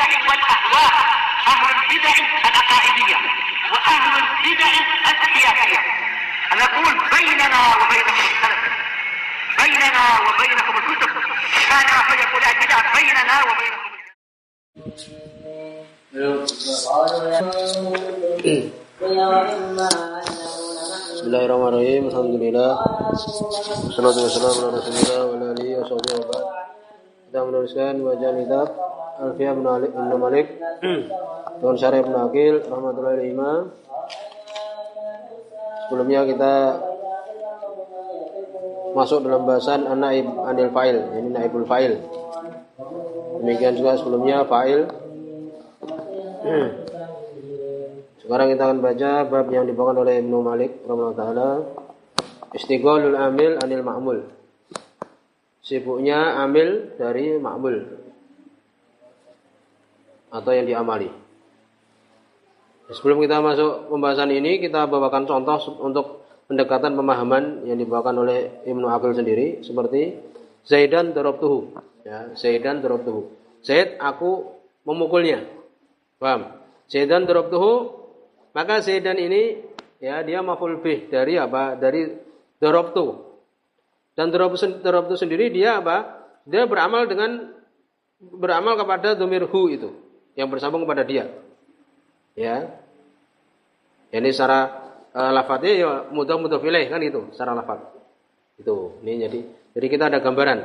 البدع والأهواء، أهل البدع العقائدية وأهل البدع السياسية. نقول بيننا وبينكم السلف، بيننا وبينكم الكتب، كان فيقول البدع بيننا وبينكم. Bismillahirrahmanirrahim. Alhamdulillah. Wassalatu wassalamu ala Rasulillah wa ala alihi washabihi wa ba'd. Kita meneruskan bacaan kitab Alfiyah Ibnu Malik Tuan Syarif Ibnu Aqil rahmatullahi alaihi. Sebelumnya kita masuk dalam bahasan an-naib anil fa'il, ini naibul fa'il. Demikian juga sebelumnya fa'il. Sekarang kita akan baca bab yang dibawakan oleh Ibnu Malik rahimahullah taala, istighalul amil anil ma'mul. Sibuknya amil dari ma'mul atau yang diamali. Sebelum kita masuk pembahasan ini, kita bawakan contoh untuk pendekatan pemahaman yang dibawakan oleh Ibnu Aqil sendiri, seperti Zaidan darabtuhu. Ya, Zaidan darabtuhu. Zaid, aku memukulnya. Paham? Zaidan darabtuhu. Maka Zaidan ini ya dia maf'ul bih dari apa? Dari darabtu. Dan darabtu sendiri dia apa? Dia beramal kepada dhamir hu itu yang bersambung kepada dia. Ya. Ini secara lafadznya ya mudhaf ilaih kan itu, secara lafadz. Itu. Ini jadi kita ada gambaran.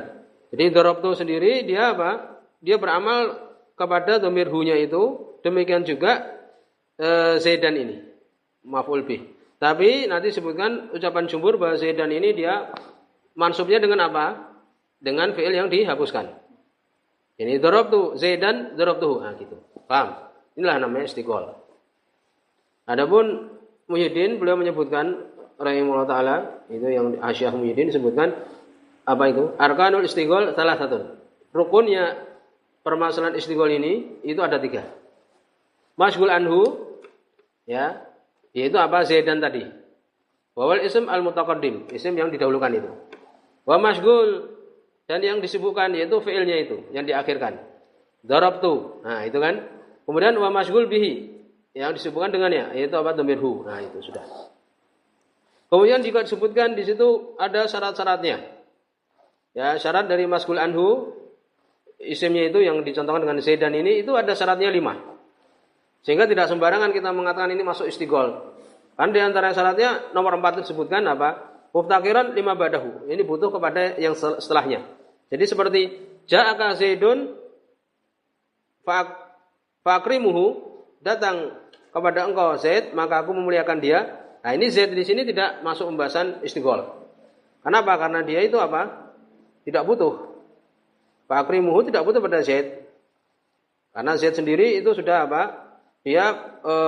Jadi darabtu sendiri dia apa? Dia beramal kepada dhamir hu-nya itu, demikian juga Zaidan ini maf'ul bih. Tapi nanti sebutkan ucapan jumhur bahwa Zaidan ini dia mansubnya dengan apa? Dengan fi'il yang dihapuskan. Ini darabtu Zaidan darabtuhu. Nah gitu. Paham? Inilah namanya istighol. Adapun Muhyiddin beliau menyebutkan rahimahullah taala, itu yang Syekh Muhyiddin sebutkan apa itu? Arkanul istighol salah satu. Rukunnya permasalahan istighol ini itu ada 3. Masghul anhu, ya, yaitu apa? Zaidan tadi. Wawal ism al-mutaqaddim, isim yang didahulukan itu. Wa masghul, dan yang disebutkan yaitu fi'ilnya itu yang diakhirkan. Darabtu. Nah, itu kan. Kemudian wa masghul bihi, yang disebutkan dengannya yaitu apa? Dhamir hu. Nah, itu sudah. Kemudian jika disebutkan di situ ada syarat-syaratnya. Ya, syarat dari masghul anhu, isimnya itu yang dicontohkan dengan Zaidan ini itu ada syaratnya 5. Sehingga tidak sembarangan kita mengatakan ini masuk istighol. Kan di antara syaratnya nomor 4 disebutkan apa? Muftakiran 5 ba'dahu. Ini butuh kepada yang setelahnya. Jadi seperti ja'aka Zaidun fa'akrimuhu, datang kepada engkau Zaid, maka aku memuliakan dia. Nah, ini Zaid di sini tidak masuk pembahasan istighol. Kenapa? Karena dia itu apa? Tidak butuh. Fa'akrimuhu tidak butuh pada Zaid. Karena Zaid sendiri itu sudah apa? Dia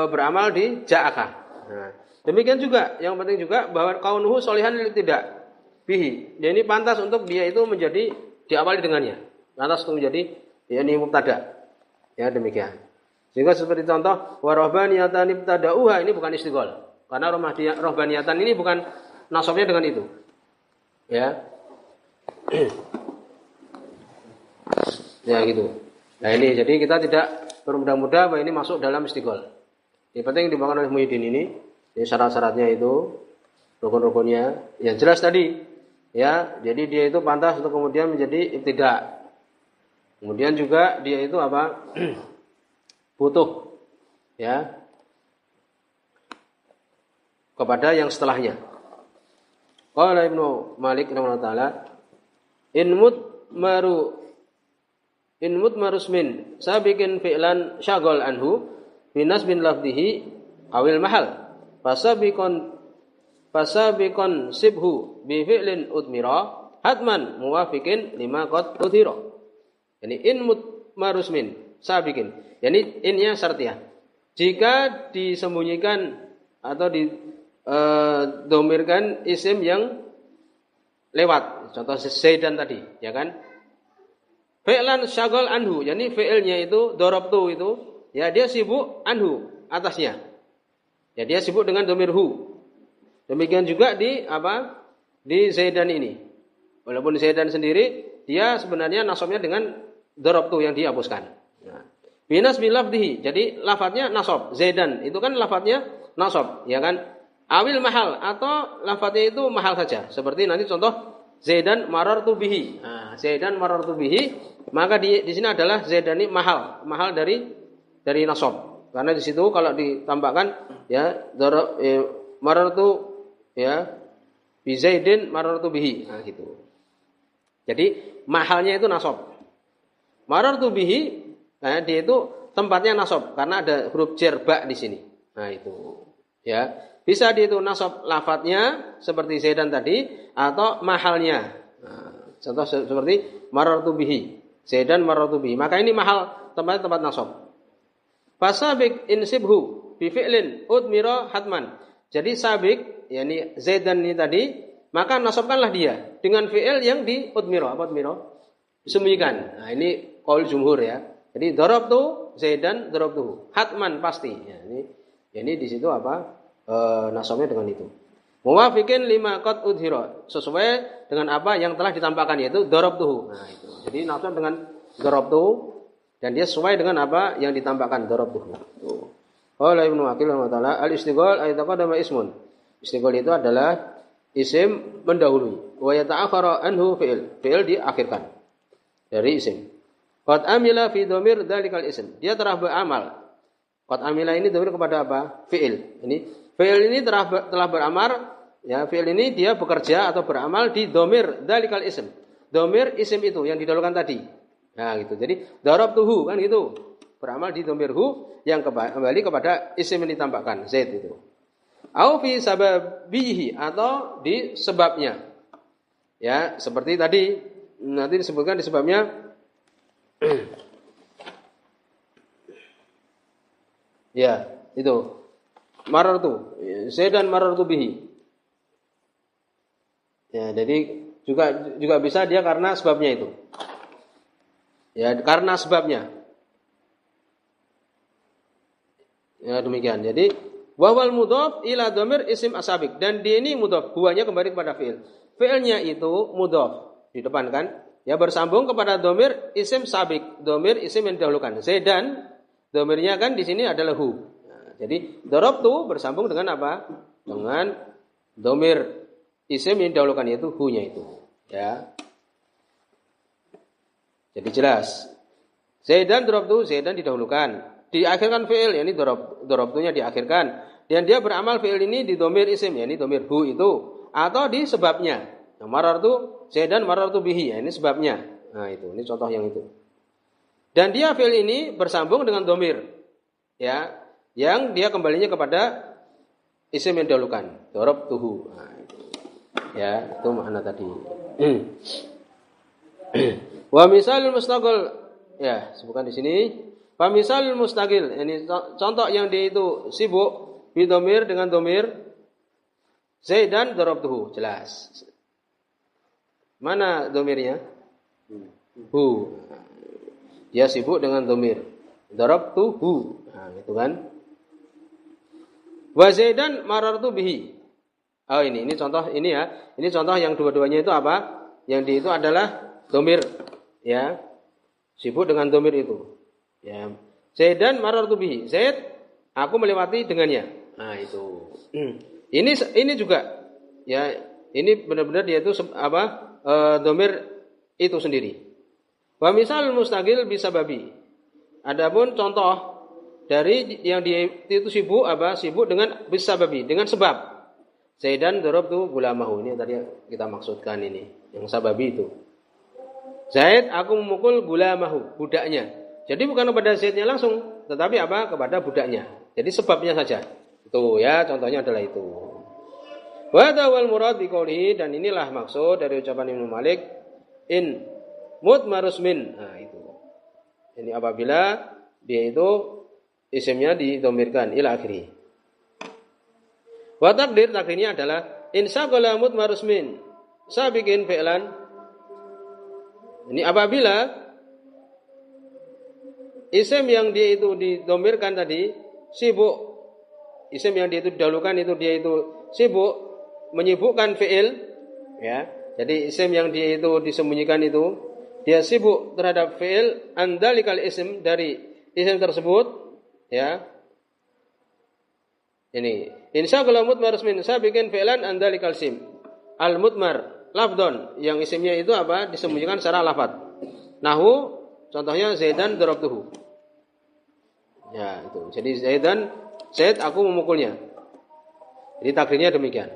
beramal di ja'aka. Nah, demikian juga yang penting juga bahwa kaunuhu sholihan tidak bihi. Dia ini pantas untuk dia itu menjadi diawali dengannya. Pantas untuk menjadi ya ini mubtada. Ya demikian. Sehingga seperti contoh warahbaniyatan ibtada'uha, ini bukan istighol. Karena rohbaniyatan ini bukan nasabnya dengan itu. Ya. Ya gitu. Nah ini jadi kita tidak bermudah-mudah bahwa ini masuk dalam istighol. Yang penting dibawakan oleh Muhyiddin ini syarat-syaratnya itu, rukun-rukunnya yang jelas tadi. Ya, jadi dia itu pantas untuk kemudian menjadi ibtida. Kemudian juga dia itu apa? Butuh ya kepada yang setelahnya. Qala Ibnu Malik rahimahullah taala, in marusmin sabiqin fi'lan syagol anhu binas bin lafdihi awil mahal fasabiqon sibhu bi fi'lin udmira hatman muwafiqin lima qad udhira. Yani in marusmin sabiqin, yani innya syartiyah. Jika disembunyikan atau domirkan isim yang lewat, contoh Zaidan tadi, ya kan? Fi'lan syagol anhu, yani fi'ilnya itu darabtu itu, ya dia sibuk anhu atasnya. Ya dia sibuk dengan dhamir hu. Demikian juga di apa? Di Zaidan ini. Walaupun Zaidan sendiri dia sebenarnya nasabnya dengan darabtu yang dihapuskan. Nah, Binas bilafdihi. Jadi lafadznya nasab. Zaidan itu kan lafadznya nasab, ya kan? Awil mahal atau lafadznya itu mahal saja. Seperti nanti contoh Zaidan marartu bihi. Nah, Zaidan marartu bihi, maka di sini adalah Zaidan ini mahal dari nasab. Karena di situ kalau ditambahkan ya marartu ya bi Zaidin marartu bihi. Nah, gitu. Jadi mahalnya itu nasab. Marartu bihi, nah, dia itu tempatnya nasab karena ada huruf jar ba di sini. Nah, itu. Ya, bisa dia itu nasab lafadznya seperti Zaidan tadi atau mahalnya. Nah, contoh seperti marartu bihi. Zaidan marartu bihi. Maka ini mahal tempatnya tempat nasab. Fasabik insibhu bi fi'lin udmira hatman. Jadi sabik yakni Zaidan ini tadi, maka nasabkanlah dia dengan fi'il yang di udmira. Apa udmira? Disembunyikan. Nah, ini qaul jumhur ya. Jadi darabtu Zaidan darabtuhu. Hatman pasti. Ya, ini di situ apa? Nasabnya dengan itu. Muwafiqin lima qad udhira. Sesuai dengan apa yang telah ditampakkan yaitu darabtuhu. Nah, itu. Jadi nasab dengan darabtuhu dan dia sesuai dengan apa yang ditampakkan darabtuhu. Tuh. Qala Ibnu Aqil rahimahullah al-istighal ay taqaddama ismun. Istighal itu adalah isim mendahului. Wa yata'akhkhara anhu fi'il. Fi'il diakhirkan dari isim. Qad amila fi dhamir dzalikal ism. Dia telah beramal. Qad amila ini dhamir kepada apa? Fi'il. Ini fi'il ini telah beramal, ya, fi'il ini dia bekerja atau beramal di dhamir dzalikal ism. Dhamir isim itu yang didahulukan tadi. Nah, gitu. Jadi darabtuhu kan gitu. Beramal di dhamirhu yang kembali kepada isim yang ditambahkan Zaid itu. Au fi sababihi atau di sebabnya. Ya, seperti tadi nanti disebutkan di sebabnya. Ya, itu. Marartu. Zaidan marartu bihi. Ya, jadi juga bisa dia karena sebabnya itu. Ya, karena sebabnya. Ya, demikian. Jadi wawal mudhaf ila dhamir isim asabik, dan dia ini mudhaf, huwanya kembali kepada fi'il. Fi'ilnya itu mudhaf di depan kan? Ya, bersambung kepada dhamir isim sabik, dhamir isim yang didahulukan. Zaidan dhamirnya kan di sini adalah hu. Nah, jadi darabtu bersambung dengan apa? Dengan dhamir isim yang didahulukan yaitu hu-nya itu. Ya. Jadi jelas. Zaidan darabtu, Zaidan didahulukan. Diakhirkan fi'il, yakni darabtunya diakhirkan. Dan dia beramal fi'il ini di dhamir isim, yakni dhamir hu itu, atau di sebabnya. Nah, marartu Zaidan marartu bihi, ya, ini sebabnya. Nah, itu, ini contoh yang itu. Dan dia fi'il ini bersambung dengan dhamir, ya, yang dia kembalinya kepada isim yang didahulukan. Darabtuhu. Nah, itu. Ya, itu makna tadi. Wa misalul mustaqil, ya, sebutkan di sini. Wa misalul mustaqil, ini contoh yang dia itu sibuk bi dhamir dengan dhamir Zaidan darabtuhu, jelas. Mana dhamirnya? Hu. Dia sibuk dengan dhamir darabtuhu. Nah, gitu kan? Wa Zaidan marartu bihi. Oh, ini contoh ini ya. Ini contoh yang dua-duanya itu apa? Yang di itu adalah dhamir, ya. Sibuk dengan dhamir itu. Ya. Zaidan marartu bihi. Zaid aku melewati dengannya. Nah, itu. Ini juga ya, ini benar-benar dia itu apa? Dhamir itu sendiri. Wa misal mustaqil bisa babi. Adapun contoh dari yang dia itu sibuk apa? Sibuk dengan bisa babi, dengan sebab. Zaidan darabtu gulamahu. Ini tadi kita maksudkan ini, yang sababi itu. Zaid aku memukul gulamahu, budaknya. Jadi bukan kepada Zaidnya langsung, tetapi apa? Kepada budaknya. Jadi sebabnya saja. Itu ya, contohnya adalah itu. Wa tawal murad biqoulihi, dan inilah maksud dari ucapan Ibnu Malik in mudmarus min. Nah, itu. Ini apabila dia itu isimnya didhamirkan ila akhiri. Wa takdirnya adalah in sagala mudmarus min sabiqin fi'lan. Ini apabila isim yang dia itu didhamirkan tadi sibuk, isim yang dia itu didahulukan itu dia itu sibuk menyibukkan fi'il, ya. Jadi isim yang dia itu disembunyikan itu dia sibuk terhadap fi'il andalikal isim, dari isim tersebut, ya. Ini insyaallah mudmar ismin sabiqin fi'lan an dzalikal sim. Al mudmar lafdon yang isimnya itu apa? Disembunyikan secara lafaz. Nahu contohnya Zaidan darabtuhu. Ya, itu. Jadi Zaid aku memukulnya. Jadi takdirnya demikian.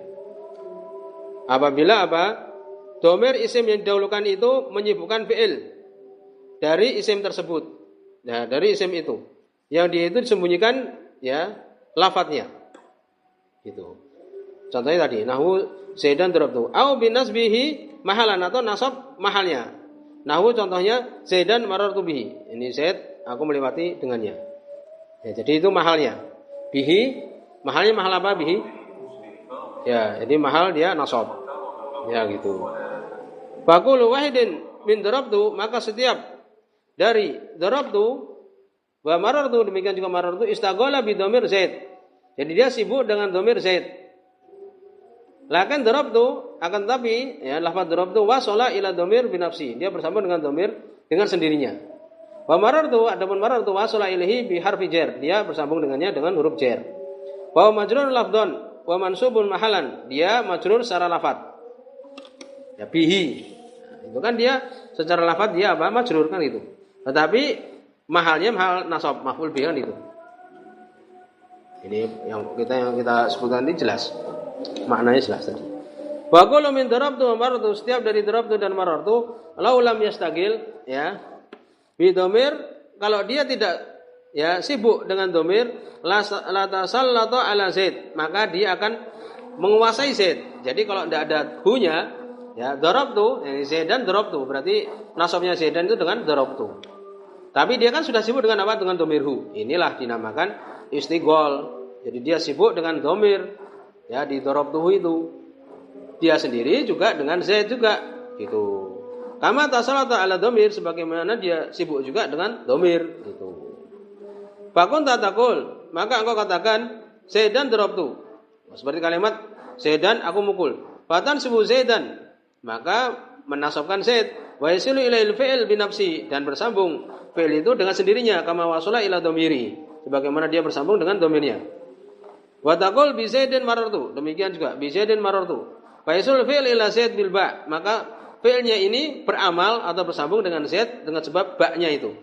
Apabila apa? Domir isim yang didahulukan itu menyibukkan fi'il dari isim tersebut. Nah, dari isim itu. Yang dia itu disembunyikan ya lafadznya. Gitu. Contohnya tadi, nahu Zaidan darabtu. Au binasbihi mahalan atau nasab mahalnya. Nahu contohnya Zaidan marartu bihi. Ini Zaid aku melewati dengannya. Ya, jadi itu mahalnya. Bihi, mahalnya mahal apa bihi? Ya, jadi mahal dia nasab. Ya gitu. Faqulu wahidin min darabtu, maka setiap dari darabtu wa marartu, demikian juga marartu istaghala bi dhamir Zaid. Jadi dia sibuk dengan dhamir Zaid. Lakin darabtu akan tapi ya lafaz darabtu wasala ila dhamir bi nafsi. Dia bersambung dengan dhamir dengan sendirinya. Wa marartu adapun marartu wasala ilaihi bi harfi jar. Dia bersambung dengannya dengan huruf jar. Wa majrur lafdhan wa mansubun mahalan. Dia majrur secara lafaz. Ya bihi. Nah, itu kan dia secara lafaz dia apa? Majrur kan itu. Tetapi mahalnya mahal nasab, maf'ul bihi kan itu. Ini yang kita sebutkan ini jelas. Maknanya jelas tadi. Wa qulu min darabtu wa marartu, setiap dari darabtu dan marartu law lam yastagil ya bi dhamir, kalau dia tidak ya sibuk dengan dhamir la tasallatu ala Zaid, maka dia akan menguasai Zaid. Jadi kalau tidak ada hu-nya ya darabtu, yani Zaidan darabtu, berarti nasabnya Zaidan itu dengan darabtu. Tapi dia kan sudah sibuk dengan apa? Dengan dhamir hu. Inilah dinamakan istighol. Jadi dia sibuk dengan dhamir ya di darabtuhu itu. Dia sendiri juga dengan Zaid juga gitu. Kama tasallata ala dhamir, sebagaimana dia sibuk juga dengan dhamir gitu. Fakun tatakul, maka engkau katakan Zaidan darabtu. Seperti kalimat Zaidan aku mukul. Fatan sibu Zaidan, maka menasabkan Zaid. Wa yasilu ilail fi'il bi nafsi, dan bersambung fi'il itu dengan sendirinya kama wasala ila dhamiri, sebagaimana dia bersambung dengan dhamirnya. Wa taqul bi Zaidin marartu, demikian juga bi Zaidin marartu. Fa yasul fi'il ila Zaid bil ba, maka fi'ilnya ini beramal atau bersambung dengan Zaid dengan sebab ba-nya itu.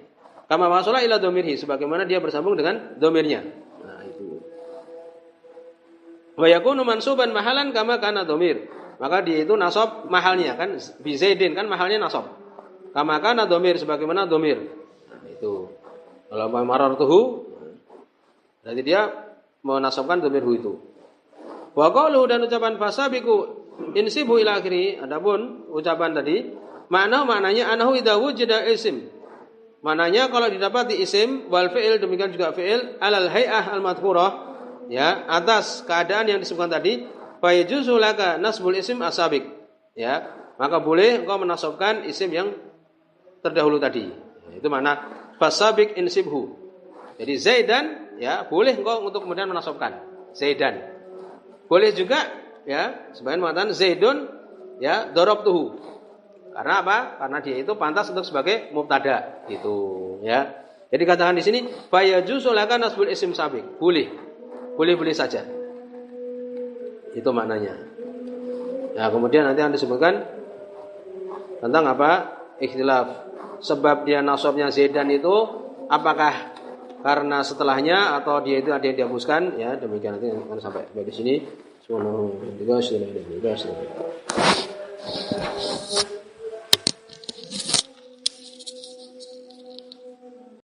Kama wasala ila dhamirhi, sebagaimana dia bersambung dengan dhamirnya. Nah, itu. Wa yakunu mansuban mahalan kama kana dhamir. Maka dia itu nasab mahalnya kan bi Zaidin kan mahalnya nasab. Kama kana dhamir, sebagaimana dhamir. Nah, itu. Kalau marartuhu berarti dia menasabkan dhamir hu itu. Wa qalu, dan ucapan fasabiqu insibu ila akhiri, adapun ucapan tadi maknanya anahu idza wujida isim. Maknanya kalau didapati isim wal fi'il, demikian juga fi'il alal hay'ah al madhkurah ya, atas keadaan yang disebutkan tadi, fa yajuzu laka nasbul isim asabiq ya, maka boleh engkau menasabkan isim yang terdahulu tadi. Itu makna fasabiq insibhu. Jadi Zaidan ya, boleh engkau untuk kemudian menasabkan Zaidan. Boleh juga ya, sebagian mengatakan Zaidun ya darabtuhu. Karena apa? Karena dia itu pantas untuk sebagai mubtada gitu ya. Jadi katakan di sini fa yajuzu laka nasbul isim sabiq. Boleh saja. Itu maknanya. Nah, kemudian nanti akan disebutkan tentang apa? Ikhtilaf. Sebab dia nasabnya Zaidan itu apakah karena setelahnya atau dia itu ada yang dihapuskan ya, demikian nanti akan sampai di sini. Subhanallah.